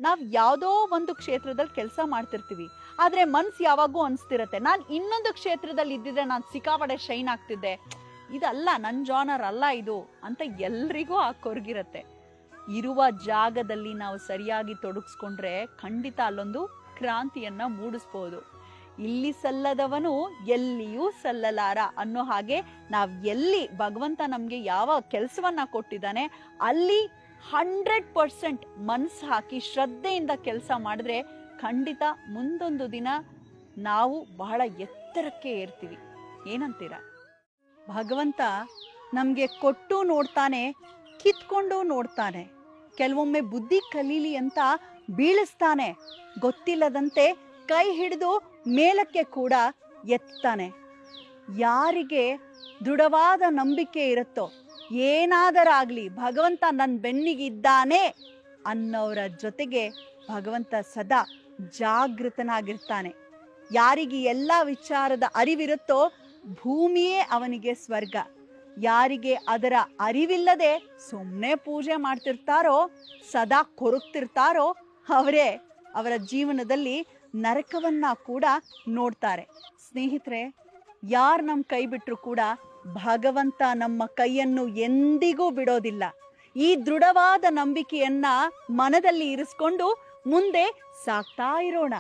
ನಾವು ಯಾವುದೋ ಒಂದು ಕ್ಷೇತ್ರದಲ್ಲಿ ಕೆಲಸ ಮಾಡ್ತಿರ್ತೀವಿ, ಆದರೆ ಮನ್ಸು ಯಾವಾಗೂ ಅನಿಸ್ತಿರತ್ತೆ, ನಾನು ಇನ್ನೊಂದು ಕ್ಷೇತ್ರದಲ್ಲಿ ಇದ್ದಿದ್ರೆ ನಾನು ಸಿಕ್ಕಾಪಟ್ಟೆ ಶೈನ್ ಆಗ್ತಿದ್ದೆ, ಇದಲ್ಲ ನನ್ನ ಜಾನರ್ ಅಲ್ಲ ಇದು ಅಂತ ಎಲ್ರಿಗೂ ಆ ಕೊರಗಿರತ್ತೆ. ಇರುವ ಜಾಗದಲ್ಲಿ ನಾವು ಸರಿಯಾಗಿ ತೊಡಗಿಸ್ಕೊಂಡ್ರೆ ಖಂಡಿತ ಅಲ್ಲೊಂದು ಕ್ರಾಂತಿಯನ್ನ ಮೂಡಿಸ್ಬೋದು. ಇಲ್ಲಿ ಸಲ್ಲದವನು ಎಲ್ಲಿಯೂ ಸಲ್ಲಲಾರ ಅನ್ನೋ ಹಾಗೆ ನಾವು ಎಲ್ಲಿ ಭಗವಂತ ನಮಗೆ ಯಾವ ಕೆಲಸವನ್ನ ಕೊಟ್ಟಿದ್ದಾನೆ ಅಲ್ಲಿ 100% ಮನಸ್ಸು ಹಾಕಿ ಶ್ರದ್ಧೆಯಿಂದ ಕೆಲಸ ಮಾಡಿದ್ರೆ ಖಂಡಿತ ಮುಂದೊಂದು ದಿನ ನಾವು ಬಹಳ ಎತ್ತರಕ್ಕೆ ಏರ್ತೀವಿ. ಏನಂತೀರ? ಭಗವಂತ ನಮಗೆ ಕೊಟ್ಟು ನೋಡ್ತಾನೆ, ಕಿತ್ಕೊಂಡು ನೋಡ್ತಾನೆ, ಕೆಲವೊಮ್ಮೆ ಬುದ್ಧಿ ಕಲೀಲಿ ಅಂತ ಬೀಳಿಸ್ತಾನೆ, ಗೊತ್ತಿಲ್ಲದಂತೆ ಕೈ ಹಿಡಿದು ಮೇಲಕ್ಕೆ ಕೂಡ ಎತ್ತಾನೆ. ಯಾರಿಗೆ ದೃಢವಾದ ನಂಬಿಕೆ ಇರುತ್ತೋ, ಏನಾದರಾಗ್ಲಿ ಭಗವಂತ ನನ್ನ ಬೆನ್ನಿಗಿದ್ದಾನೆ ಅನ್ನೋರ ಜೊತೆಗೆ ಭಗವಂತ ಸದಾ ಜಾಗೃತನಾಗಿರ್ತಾನೆ. ಯಾರಿಗೆ ಎಲ್ಲ ವಿಚಾರದ ಅರಿವಿರುತ್ತೋ ಭೂಮಿಯೇ ಅವನಿಗೆ ಸ್ವರ್ಗ. ಯಾರಿಗೆ ಅದರ ಅರಿವಿಲ್ಲದೆ ಸುಮ್ಮನೆ ಪೂಜೆ ಮಾಡ್ತಿರ್ತಾರೋ, ಸದಾ ಕೊರಗ್ತಿರ್ತಾರೋ, ಅವರೇ ಅವರ ಜೀವನದಲ್ಲಿ ನರಕವನ್ನ ಕೂಡ ನೋಡ್ತಾರೆ. ಸ್ನೇಹಿತರೆ, ಯಾರು ನಮ್ಮ ಕೈ ಬಿಟ್ಟರು ಕೂಡ ಭಗವಂತ ನಮ್ಮ ಕೈಯನ್ನು ಎಂದಿಗೂ ಬಿಡೋದಿಲ್ಲ. ಈ ದೃಢವಾದ ನಂಬಿಕೆಯನ್ನ ಮನದಲ್ಲಿ ಇರಿಸ್ಕೊಂಡು ಮುಂದೆ ಸಾಗ್ತಾ ಇರೋಣ.